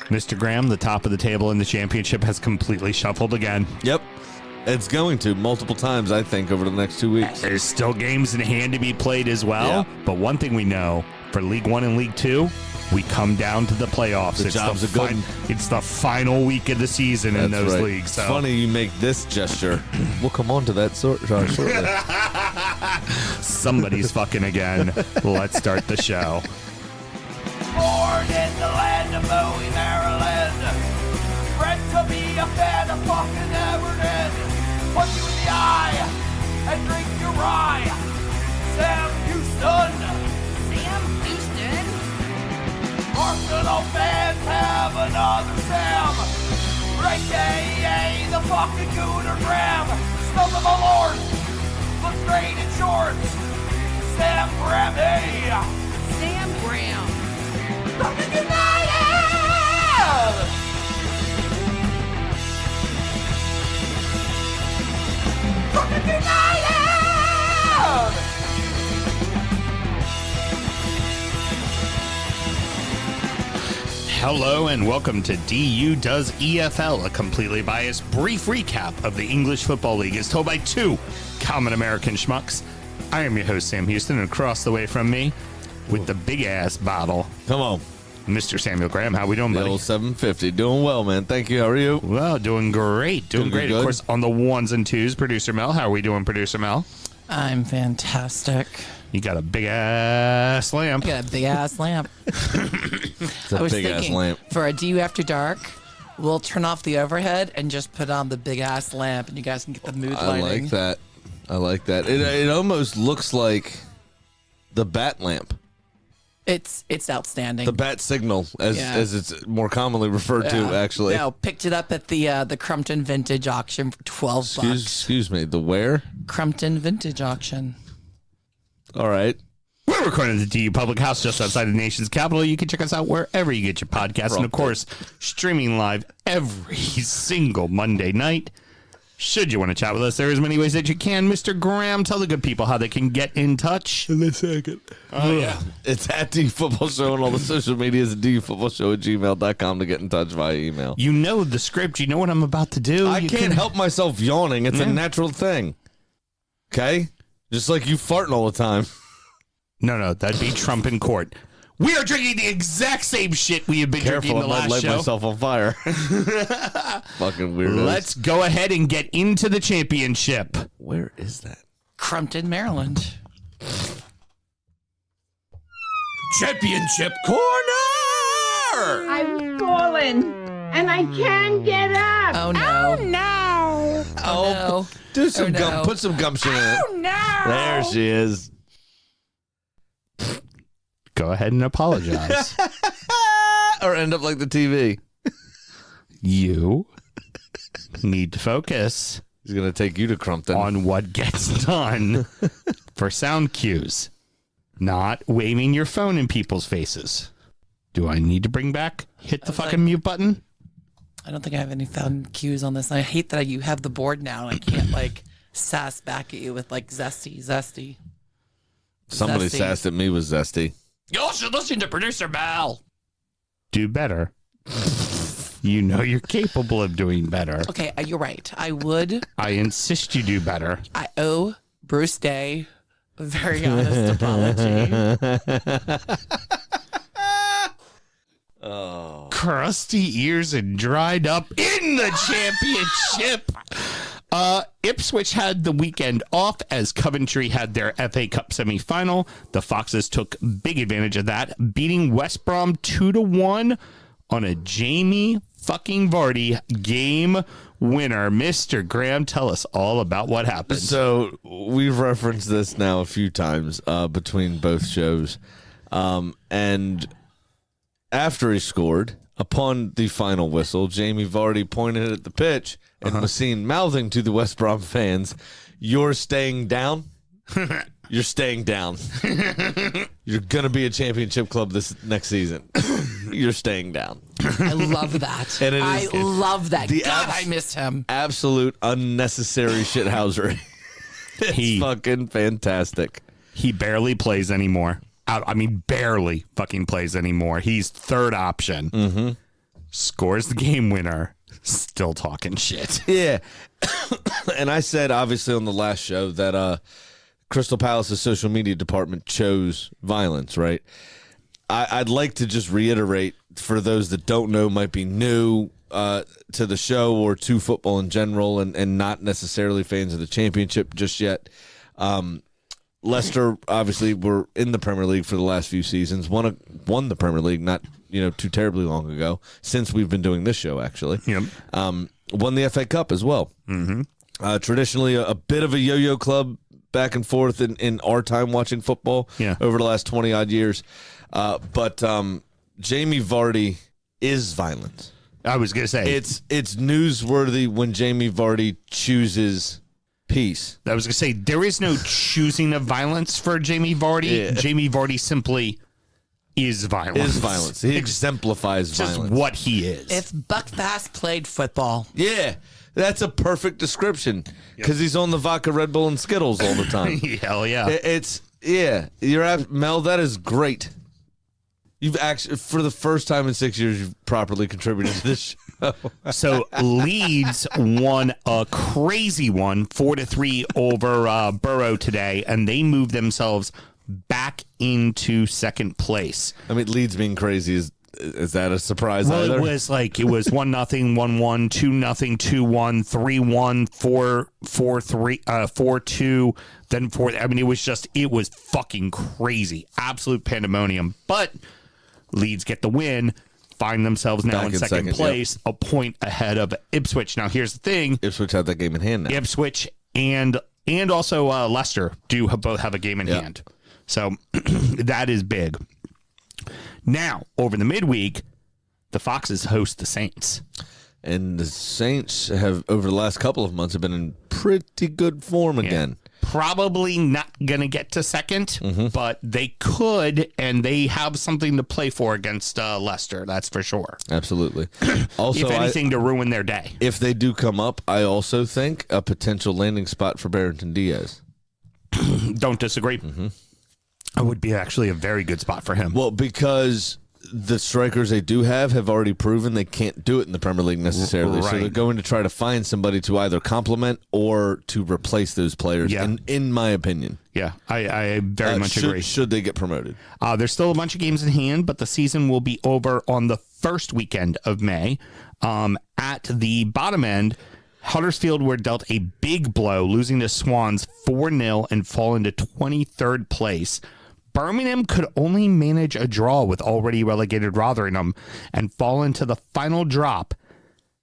Mr. Graham, the top of the table in the championship has completely shuffled again. Yep. It's going to multiple times, I think, over the next 2 weeks. There's still games in hand to be played as well. Yeah. But one thing we know, for League One and League Two, we come down to the playoffs. It's the final week of the season in those leagues. So. It's funny you make this gesture. We'll come on to that shortly. Somebody's fucking again. Let's start the show. Born in the land of Bowie, Maryland. Bred to be a fan of fucking Everton. Punch you in the eye and drink your rye. Sam Houston. Sam Houston? Arsenal fans have another Sam. AKA the fucking Gooner Graham. Smells of a lord. Looks great in shorts. Sam Graham, hey. Sam Graham. Fucking United! Fucking United! Hello and welcome to DU Does EFL, a completely biased brief recap of the English Football League as told by two common American schmucks. I am your host, Sam Houston, and across the way from me, with the big-ass bottle, Come on. Mr. Samuel Graham. How we doing, The buddy? old 750. Doing well, man. Thank you. How are you? Well, doing great. Doing great. good. Of course, on the ones and twos, Producer Mel. How are we doing, Producer Mel? I'm fantastic. You got a big-ass lamp. I got a big ass lamp. It's a I was big-ass thinking lamp. for a DU After Dark, we'll turn off the overhead and just put on the big ass lamp, and you guys can get the mood I lighting. like that. I like that. It almost looks like the bat lamp. It's outstanding. The bat signal, as it's more commonly referred to, actually. No, picked it up at the Crumpton Vintage Auction for $12. Excuse me, the where? Crumpton Vintage Auction. All right. We're recording at the DU Public House just outside the nation's capital. You can check us out wherever you get your podcasts. And, of course, streaming live every single Monday night. Should you want to chat with us, there are as many ways that you can. Mr. Graham, tell the good people how they can get in touch. In a second. Oh, yeah. It's at DU Football Show on all the social medias, dufootballshow@gmail.com to get in touch via email. You know the script. You know what I'm about to do. I can't help myself yawning. It's a natural thing. Okay? Just like you farting all the time. No, that'd be Trump in court. We are drinking the exact same shit we have been drinking Careful, the I might last light show. myself on fire. Fucking weirdos. Let's go ahead and get into the championship. Where is that? Crumpton, Maryland. Championship corner! I've fallen and I can't get up. Oh, no. No. Oh, no. Do some no. gum. Put some gumption in it. No. There she is. Go ahead and apologize. Or end up like the TV. You need to focus He's going to take you to Crumpton. on what gets done for sound cues, not waving your phone in people's faces. Do I need to bring back? Hit the fucking mute button? I don't think I have any found cues on this. I hate that you have the board now, and I can't, sass back at you with, zesty. Somebody Zesty. sassed at me with Zesty. You should listen to Producer Mal. Do better. You know you're capable of doing better. Okay, you're right. I would. I insist you do better. I owe Bruce Day a very honest apology. Crusty ears and dried up in the championship. Ipswich had the weekend off as Coventry had their FA Cup semi-final. The Foxes took big advantage of that, beating West Brom 2-1 on a Jamie fucking Vardy game winner. Mr. Graham, tell us all about what happened. So we've referenced this now a few times between both shows. And after he scored, upon the final whistle, Jamie Vardy pointed at the pitch and was seen mouthing to the West Brom fans, "You're staying down. You're staying down. You're going to be a championship club this next season. You're staying down." I love that. And it I is love that. the God, abs- I missed him. Absolute unnecessary shithousery. It's fucking fantastic. He barely plays anymore. Barely fucking plays anymore. He's third option. Mm-hmm. scores the game winner. Still talking shit. Yeah. And I said, obviously, on the last show that Crystal Palace's social media department chose violence, right? I'd like to just reiterate, for those that don't know, might be new to the show or to football in general and not necessarily fans of the championship just yet. Leicester, obviously, were in the Premier League for the last few seasons, won the Premier League not too terribly long ago, since we've been doing this show, actually. Yep. Won the FA Cup as well. Mm-hmm. Traditionally, a bit of a yo-yo club back and forth in our time watching football over the last 20-odd years. But Jamie Vardy is violent. I was going to say. It's newsworthy when Jamie Vardy chooses peace. I was going to say, there is no choosing of violence for Jamie Vardy. Yeah. Jamie Vardy simply is violence. Is violence. He exemplifies just violence. what he is. If Buckfast played football. Yeah, that's a perfect description because he's on the vodka, Red Bull, and Skittles all the time. Hell yeah. Mel, that is great. You've actually, for the first time in 6 years, you've properly contributed to this show. So Leeds won a crazy one, 4-3 over Borough today, and they moved themselves back into second place. I mean, Leeds being crazy is that a surprise? Well, either? it was 1-0, 1-1, 2-0, 2-1, 3-1, 4-3, 4-2, then 4. I mean, it was fucking crazy, absolute pandemonium. But Leeds get the win, find themselves now Back in second place, a point ahead of Ipswich. Now, here's the thing: Ipswich had that game in hand now. Ipswich and also Leicester both have a game in hand. So that is big. Now, over the midweek, the Foxes host the Saints. And the Saints have, over the last couple of months, have been in pretty good form again. Probably not going to get to second, but they could, and they have something to play for against Leicester, that's for sure. Absolutely. Also, if anything, to ruin their day. If they do come up, I also think a potential landing spot for Barrington Diaz. Don't disagree. It would be actually a very good spot for him. Well, because the strikers they do have already proven they can't do it in the Premier League necessarily. Right. So they're going to try to find somebody to either complement or to replace those players, in my opinion. Yeah, I very much agree. Should they get promoted? There's still a bunch of games in hand, but the season will be over on the first weekend of May. At the bottom end, Huddersfield were dealt a big blow, losing to Swans 4-0 and fall into 23rd place. Birmingham could only manage a draw with already relegated Rotherham and fall into the final drop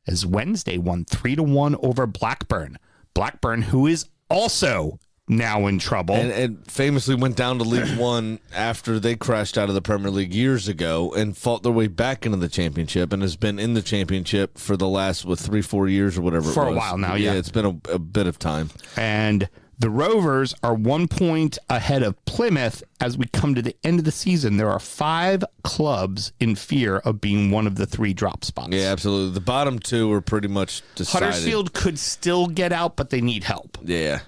as Wednesday won 3-1 over Blackburn. Blackburn, who is also now in trouble. And famously went down to League One after they crashed out of the Premier League years ago and fought their way back into the Championship and has been in the Championship for the last, 3-4 years or whatever For it was. a while now, yeah. It's been a bit of time. And the Rovers are 1 point ahead of Plymouth as we come to the end of the season. There are 5 clubs in fear of being one of the 3 drop spots. Yeah, absolutely. The bottom 2 are pretty much decided. Huddersfield could still get out, but they need help. Yeah.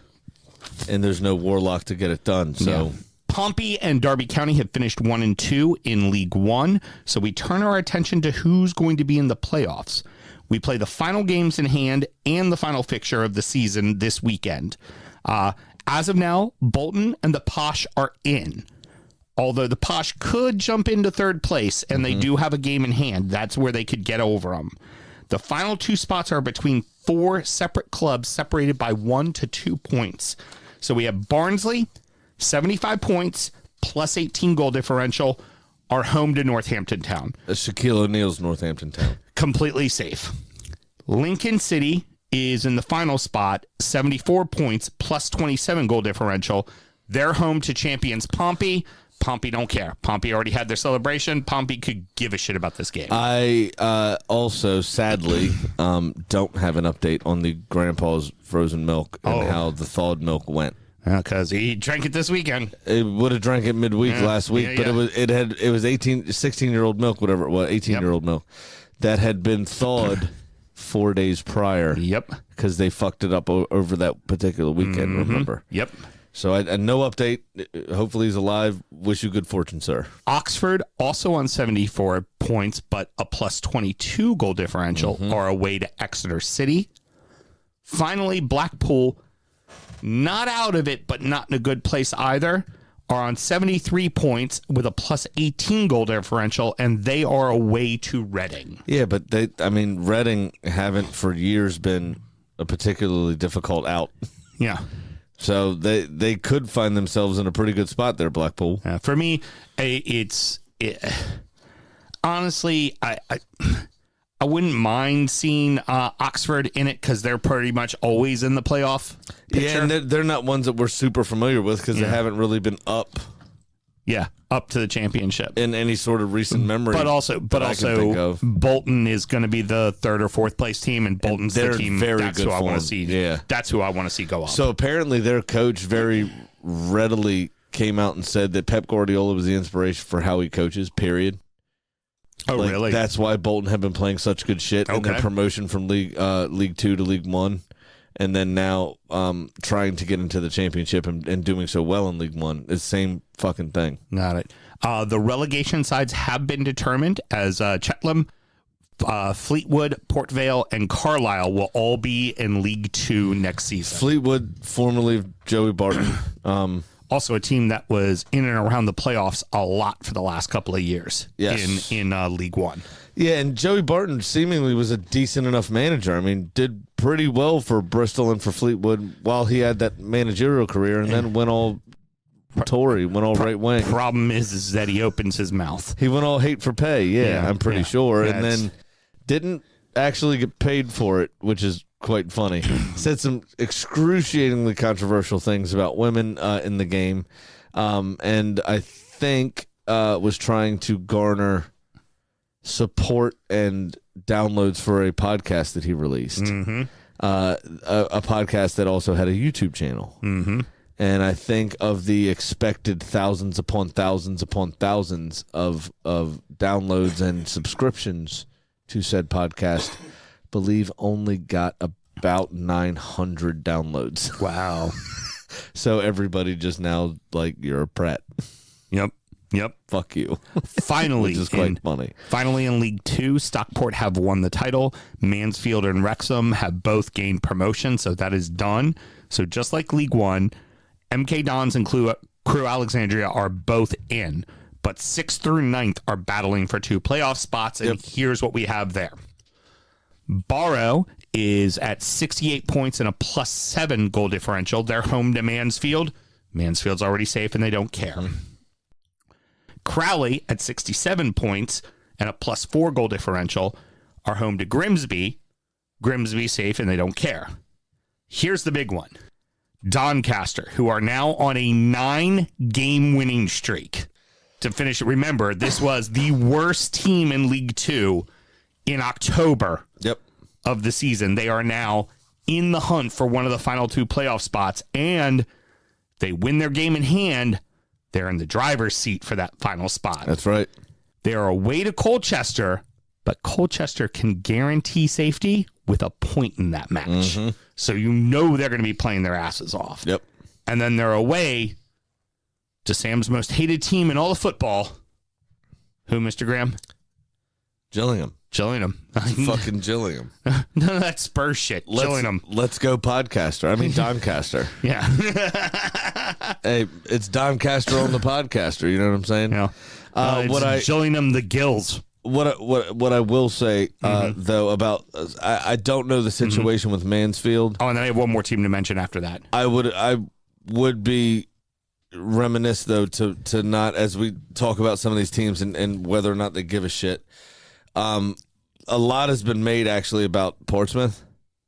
And there's no Warlock to get it done. So Pompey and Derby County have finished 1 and 2 in League One. So we turn our attention to who's going to be in the playoffs. We play the final games in hand and the final fixture of the season this weekend. As of now, Bolton and the Posh are in. Although the Posh could jump into third place, and they do have a game in hand. That's where they could get over them. The final 2 spots are between 4 separate clubs separated by 1 to 2 points. So we have Barnsley, 75 points, plus 18 goal differential, are home to Northampton Town. Shaquille O'Neal's Northampton Town. Completely safe. Lincoln City is in the final spot, 74 points, plus 27 goal differential. They're home to champions Pompey. Pompey don't care. Pompey already had their celebration. Pompey could give a shit about this game. I also, sadly, don't have an update on the Grandpa's frozen milk and how the thawed milk went. Because he drank it this weekend. It would have drank it midweek last week, but it was 16-year-old milk, whatever it was, 18-year-old milk that had been thawed 4 days prior. Yep. Because they fucked it up over that particular weekend, remember? Yep. So I no update. Hopefully he's alive. Wish you good fortune, sir. Oxford also on 74 points, but a plus 22 goal differential, are away to Exeter City. Finally, Blackpool, not out of it, but not in a good place either, are on 73 points with a plus 18 goal differential, and they are away to Reading. Yeah, but Reading haven't for years been a particularly difficult out. Yeah. So they could find themselves in a pretty good spot there, Blackpool. For me, honestly, I wouldn't mind seeing Oxford in it because they're pretty much always in the playoff picture. Yeah, and they're not ones that we're super familiar with because they haven't really been up. Yeah, up to the championship In any sort of recent memory. But also, Bolton is going to be the third or fourth place team, and Bolton's the team. That's who I want to see. Yeah, that's who I want to see go up. So apparently, their coach very readily came out and said that Pep Guardiola was the inspiration for how he coaches. Period. Oh, really? That's why Bolton have been playing such good shit in their promotion from League 2 to League 1. And then now trying to get into the championship and doing so well in League 1. It's the same fucking thing. Got it. The relegation sides have been determined as Cheltenham, Fleetwood, Port Vale, and Carlisle will all be in League 2 next season. Fleetwood, formerly of Joey Barton. Also a team that was in and around the playoffs a lot for the last couple of years in League 1. Yeah, and Joey Barton seemingly was a decent enough manager. I mean, did pretty well for Bristol and for Fleetwood while he had that managerial career, and then went all Tory, went all right wing. Problem is that he opens his mouth. He went all hate for pay, yeah. I'm pretty sure. Yeah, and then didn't actually get paid for it, which is quite funny. Said some excruciatingly controversial things about women in the game, and I think was trying to garner support and downloads for a podcast that he released. A podcast that also had a YouTube channel. And I think of the expected thousands upon thousands upon thousands of downloads and subscriptions to said podcast, believe only got about 900 downloads. Wow. So everybody just now like, you're a prat. Yep. Fuck you. Finally, which is quite funny. Finally, in League 2, Stockport have won the title. Mansfield and Wrexham have both gained promotion, so that is done. So just like League 1, MK Dons and Crew Alexandria are both in, but 6th through 9th are battling for 2 playoff spots, and here's what we have there. Barrow is at 68 points and a plus 7 goal differential. They're home to Mansfield. Mansfield's already safe, and they don't care. Crowley at 67 points and a plus 4 goal differential are home to Grimsby. Grimsby safe, and they don't care. Here's the big one. Doncaster, who are now on a 9-game winning streak. To finish it, remember, this was the worst team in League 2 in October of the season. They are now in the hunt for one of the final 2 playoff spots, and they win their game in hand. They're in the driver's seat for that final spot. That's right. They are away to Colchester, but Colchester can guarantee safety with a point in that match. So you know they're going to be playing their asses off. Yep. And then they're away to Sam's most hated team in all of football. Who, Mr. Graham? Gillingham. Fucking Gillingham. No, that's Spurs shit. Gillingham. Let's go podcaster. I mean Doncaster. Yeah. Hey, it's Doncaster on the podcaster. You know what I'm saying? Yeah. Gillingham the Gills. What I will say though about I don't know the situation with Mansfield. Oh, and then I have one more team to mention after that. I would be reminisce though to not, as we talk about some of these teams and whether or not they give a shit. A lot has been made actually about Portsmouth.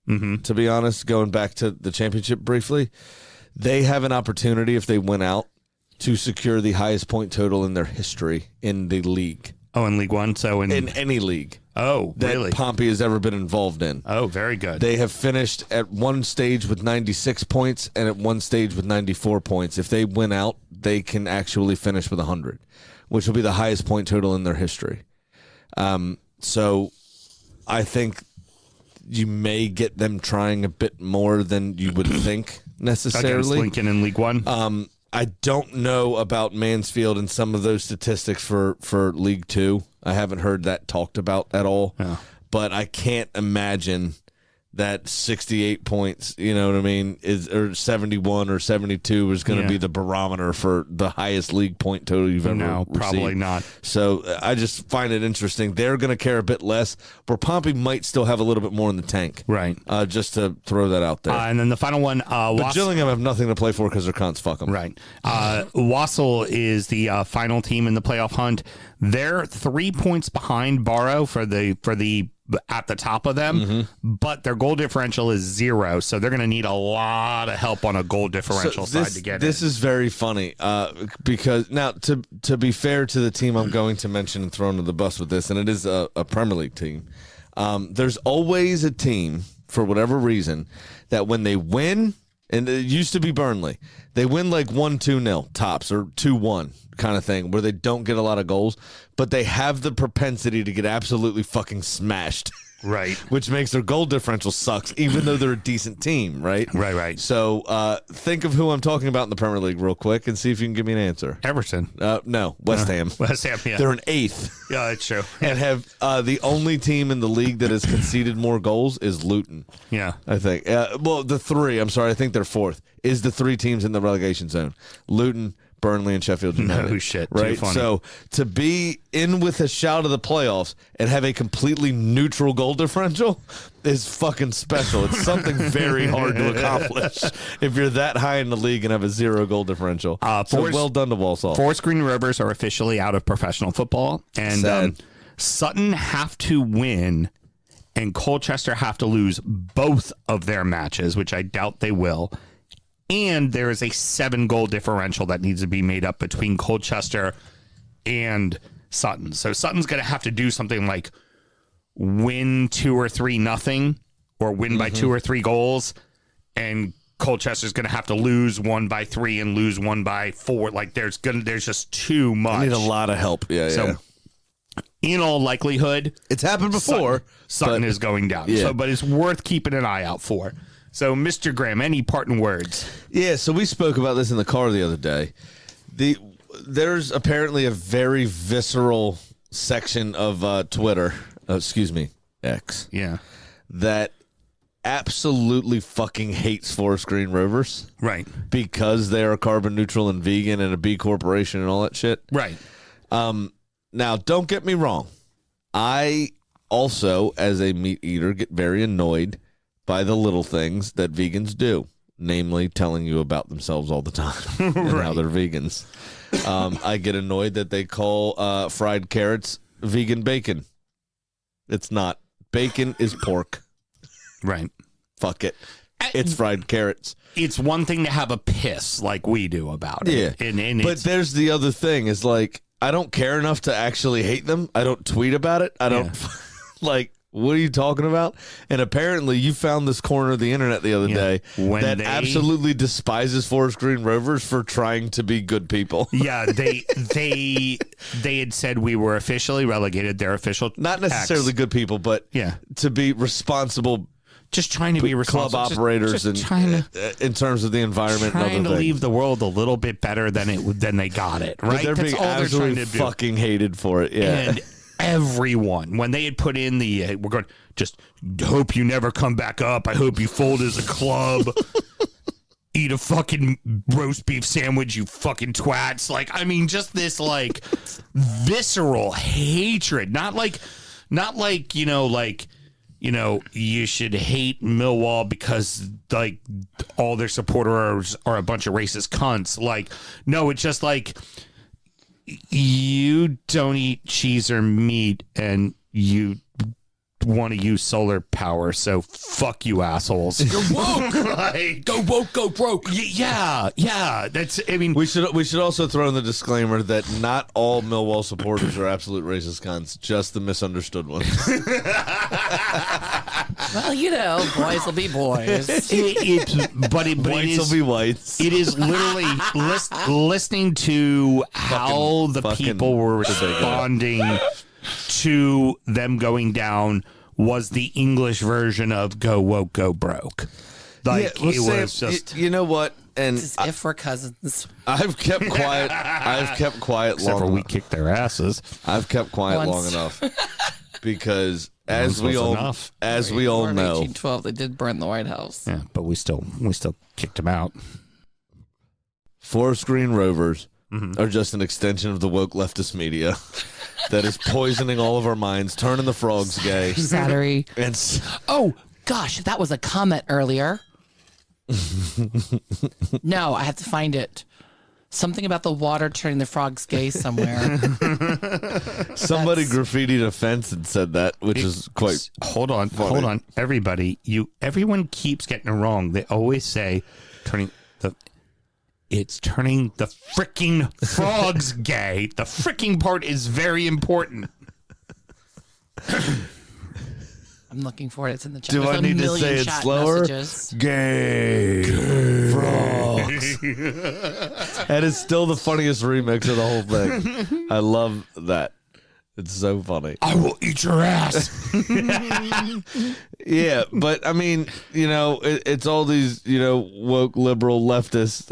To be honest, going back to the championship briefly, they have an opportunity if they win out to secure the highest point total in their history in the league. Oh, in League 1? So in any league. Oh, really? That Pompey has ever been involved in. Oh, very good. They have finished at one stage with 96 points and at one stage with 94 points. If they win out, they can actually finish with 100, which will be the highest point total in their history. So I think you may get them trying a bit more than you would think necessarily. Against Lincoln in League 1? I don't know about Mansfield and some of those statistics for League Two. I haven't heard that talked about at all. Yeah. But I can't imagine that 68 points, you know what I mean, or 71 or 72 is going to be the barometer for the highest league point total you've ever received. Probably not. So I just find it interesting. They're going to care a bit less, where Pompey might still have a little bit more in the tank. Right. Just to throw that out there. And then the final one, but Gillingham have nothing to play for because they're cunts. Fuck them. Right. Wassel is the final team in the playoff hunt. They're 3 points behind Barrow for the at the top of them, but their goal differential is 0, so they're going to need a lot of help on a goal differential side to get this in. Is very funny because now to be fair to the team I'm going to mention and throw under the bus with this, and it is a Premier League team. There's always a team, for whatever reason, that when they win, and it used to be Burnley, they win like 1-2-0 tops or 2-1 kind of thing, where they don't get a lot of goals, but they have the propensity to get absolutely fucking smashed. Right. Which makes their goal differential sucks, even though they're a decent team, right? Right. So think of who I'm talking about in the Premier League real quick and see if you can give me an answer. Everton. No, West Ham. West Ham, yeah. They're an 8th. Yeah, that's true. And have the only team in the league that has conceded more goals is Luton. Yeah. I think. Well, the 3, I'm sorry, I think they're 4th, is the 3 teams in the relegation zone. Luton, Burnley, and Sheffield United. No shit. Right? Too funny. So to be in with a shout of the playoffs and have a completely neutral goal differential is fucking special. It's something very hard to accomplish if you're that high in the league and have a 0 goal differential. So well done to Walsall. Forest Green Rovers are officially out of professional football, and Sutton have to win, and Colchester have to lose both of their matches, which I doubt they will. And there is a 7-goal differential that needs to be made up between Colchester and Sutton. So Sutton's going to have to do something like win 2 or 3-0, or win by 2 or 3 goals, and Colchester's going to have to lose 1 by 3 and lose 1 by 4. Like there's just too much. I need a lot of help. Yeah. In all likelihood, it's happened before. Sutton is going down. Yeah. But it's worth keeping an eye out for. So, Mr. Graham, any parting words? Yeah, so we spoke about this in the car the other day. There's apparently a very visceral section of Twitter, X. Yeah. That absolutely fucking hates Forest Green Rovers. Right. Because they are carbon neutral and vegan and a B corporation and all that shit. Right. Now, don't get me wrong. I also, as a meat eater, get very annoyed by the little things that vegans do, namely telling you about themselves all the time and how they're vegans. I get annoyed that they call fried carrots vegan bacon. It's not. Bacon is pork. Right. Fuck it. It's fried carrots. It's one thing to have a piss like we do about it. Yeah. But there's the other thing is like, I don't care enough to actually hate them. I don't tweet about it. I don't like, what are you talking about? And apparently you found this corner of the internet the other day that absolutely despises Forest Green Rovers for trying to be good people. Yeah, they had said we were officially relegated. Their official not necessarily good people, but to be responsible. Just trying to be responsible. Club operators just trying to, in terms of the environment. Trying to leave the world a little bit better than they got it. Right? But they're being absolutely fucking hated for it. Yeah. And everyone, when they had put in the we're going just hope you never come back up. I hope you fold as a club. Eat a fucking roast beef sandwich, you fucking twats. Like, I mean, just this like visceral hatred. Not like you should hate Millwall because like all their supporters are a bunch of racist cunts. Like, no, it's just like you don't eat cheese or meat and you want to use solar power, so fuck you assholes. You're woke. Like, go woke, go broke. Yeah. That's. I mean, we should also throw in the disclaimer that not all Millwall supporters are absolute racist cunts, just the misunderstood ones. Well, boys will be boys. Whites will be whites. It is literally listening to how the people were responding to them going down was the English version of go woke, go broke. Like well, it Sam, was just you know what? And As if we're cousins. I've kept quiet. I've kept quiet except for long. we kicked their asses. I've kept quiet long Once. enough because Once was enough. as we all Or in know, 1812, they did burn the White House. Yeah, but we still kicked him out. Forest Green Rovers are just an extension of the woke leftist media that is poisoning all of our minds, turning the frogs gay. Sattery. And Oh, gosh, that was a comment earlier. No, I have to find it. Something about the water turning the frogs gay somewhere. somebody graffitied a fence and said that, which is quite. Hold on, everybody. Everyone keeps getting it wrong. They always say it's turning the freaking frogs gay. The freaking part is very important. I'm looking for it. It's in the chat. Do There's I a need to million say it chat slower? messages. Gay frogs. That is still the funniest remix of the whole thing. I love that. It's so funny. I will eat your ass. Yeah, but I mean, it's all these, woke liberal leftist,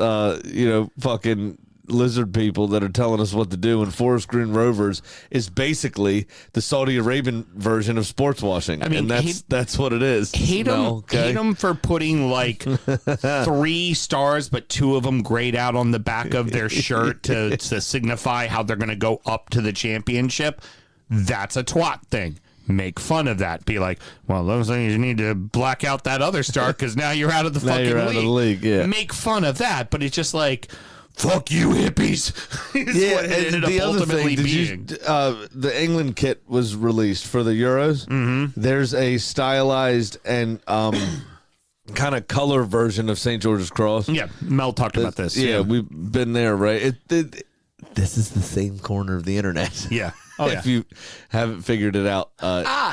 fucking lizard people that are telling us what to do. And Forest Green Rovers is basically the Saudi Arabian version of sports washing. I mean, and that's what it is. Hate them, No, okay? hate them for putting like 3 stars, but 2 of them grayed out on the back of their shirt to signify how they're going to go up to the championship. That's a twat thing. Make fun of that. Be like, well, those things you need to black out that other star because now you're out of the Now fucking you're out league. of the league, yeah. Make fun of that, but it's just like, fuck you, hippies. Is Yeah, what it and ended the up other ultimately thing, being. the England kit was released for the Euros. Mm-hmm. There's a stylized and kind of color version of St. George's Cross. Yeah, Mel talked about this. Yeah, we've been there, right? This is the same corner of the internet. Yeah. Oh, yeah. If you haven't figured it out.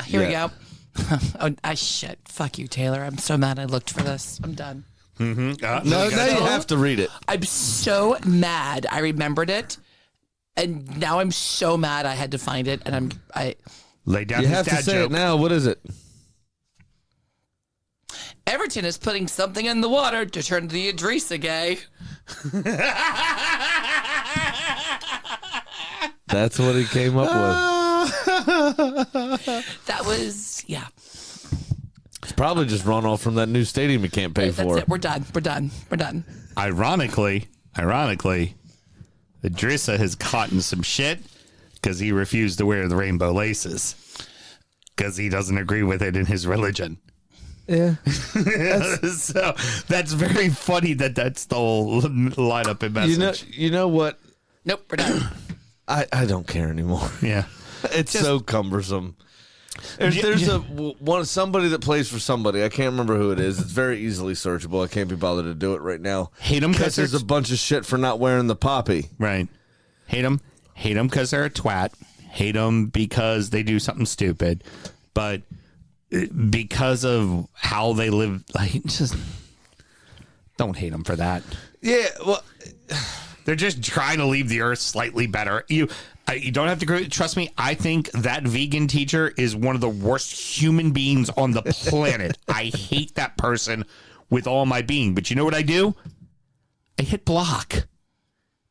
Here we yeah. go. Shit. Fuck you, Taylor. I'm so mad I looked for this. I'm done. No, now you have to read it. I'm so mad I remembered it. And now I'm so mad I had to find it. And I Lay down You his have to dad say joke. it now. What is it? Everton is putting something in the water to turn the Idrissa gay. That's what he came up with. That was, yeah. It's probably just run off from that new stadium you can't pay That's for. it. We're done. We're done. We're done. Ironically, Idrissa has caught in some shit because he refused to wear the rainbow laces because he doesn't agree with it in his religion. Yeah. So that's very funny that's the whole lineup and message. You know what? Nope. We're done. I don't care anymore. Yeah. It's so cumbersome. There's somebody that plays for somebody. I can't remember who it is. It's very easily searchable. I can't be bothered to do it right now. Hate them because there's a bunch of shit for not wearing the poppy. Right. Hate them because they're a twat. Hate them because they do something stupid. But because of how they live, like, just don't hate them for that. Yeah, well, they're just trying to leave the earth slightly better. You don't have to agree. Trust me. I think that vegan teacher is one of the worst human beings on the planet. I hate that person with all my being. But you know what I do? I hit block,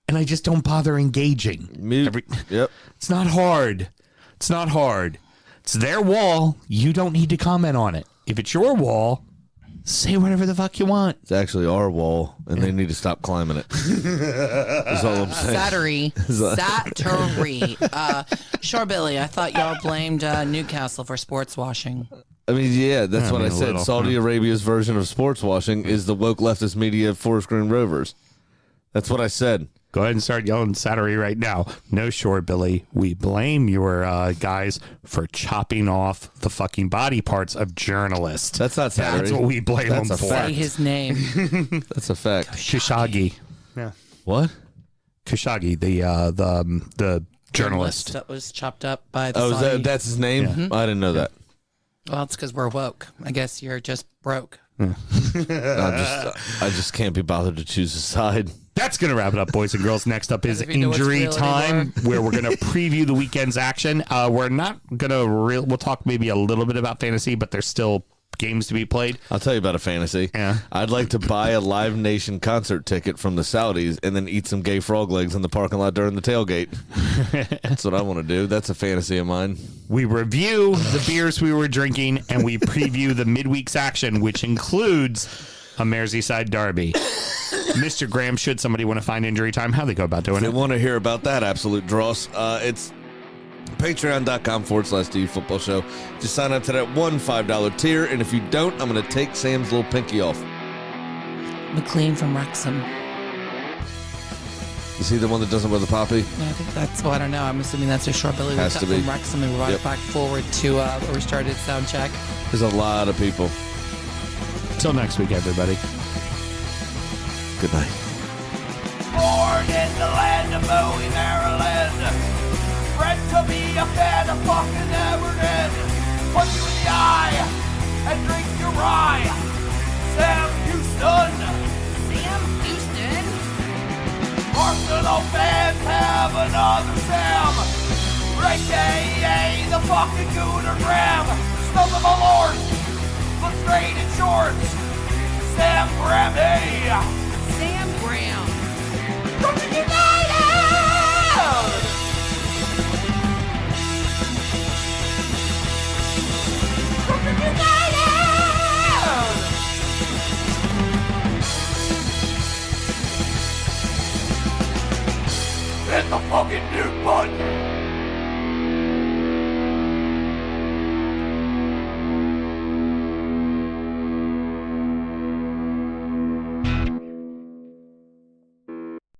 and I just don't bother engaging. Mute. Yep. It's not hard. It's not hard. It's their wall. You don't need to comment on it. If it's your wall, say whatever the fuck you want. It's actually our wall, and they need to stop climbing it. That's all I'm saying. Sattery. Sure, Billy. I thought y'all blamed Newcastle for sports washing. I mean, yeah, that's what I a said. little. Saudi Arabia's version of sports washing is the woke leftist media of Forest Green Rovers. That's what I said. Go ahead and start yelling Sattery right now. No, sure, Billy. We blame your guys for chopping off the fucking body parts of journalists. That's not Sattery. That's what we blame That's them a for. fact. Say his name. That's a fact. Khashoggi. Yeah. What? Khashoggi, the journalist. That was chopped up by the Oh, Saudi. that's his name? I didn't know that. Well, it's because we're woke. I guess you're just broke. I just can't be bothered to choose a side. That's going to wrap it up, boys and girls. Next up is Doesn't even know what's injury real time, anymore. where we're going to preview the weekend's action. We're not going to we'll talk maybe a little bit about fantasy, but there's still games to be played. I'll tell you about a fantasy. Yeah. I'd like to buy a Live Nation concert ticket from the Saudis and then eat some gay frog legs in the parking lot during the tailgate. That's what I want to do. That's a fantasy of mine. We review the beers we were drinking, and we preview the midweek's action, which includes a Merseyside derby. Mr. Graham, should somebody want to find injury time, how they go about doing If they it? want to hear about that absolute dross, it's patreon.com/DU Football Show. Just sign up to that $1 $5 tier, and if you don't, I'm going to take Sam's little pinky off. McLean from Wrexham. You see the one that doesn't wear the poppy? Yeah, I think that's, well, I don't know. I'm assuming that's a short Billy Has cut to be. from Wrexham and brought Yep. it back forward to a restarted sound check. There's a lot of people. Till next week, everybody. Good night. Born in the land of Bowie, Maryland. Bred to be a fan of fucking Everton. Punch you in the eye and drink your rye. Sam Houston. Sam Houston. Arsenal fans have another Sam. AKA the fucking Gooner Graham. Stump of a lord. Look straight in shorts. Sam Grammy. Sam Graham. Fucking United! Fucking United! Hit the fucking mute button!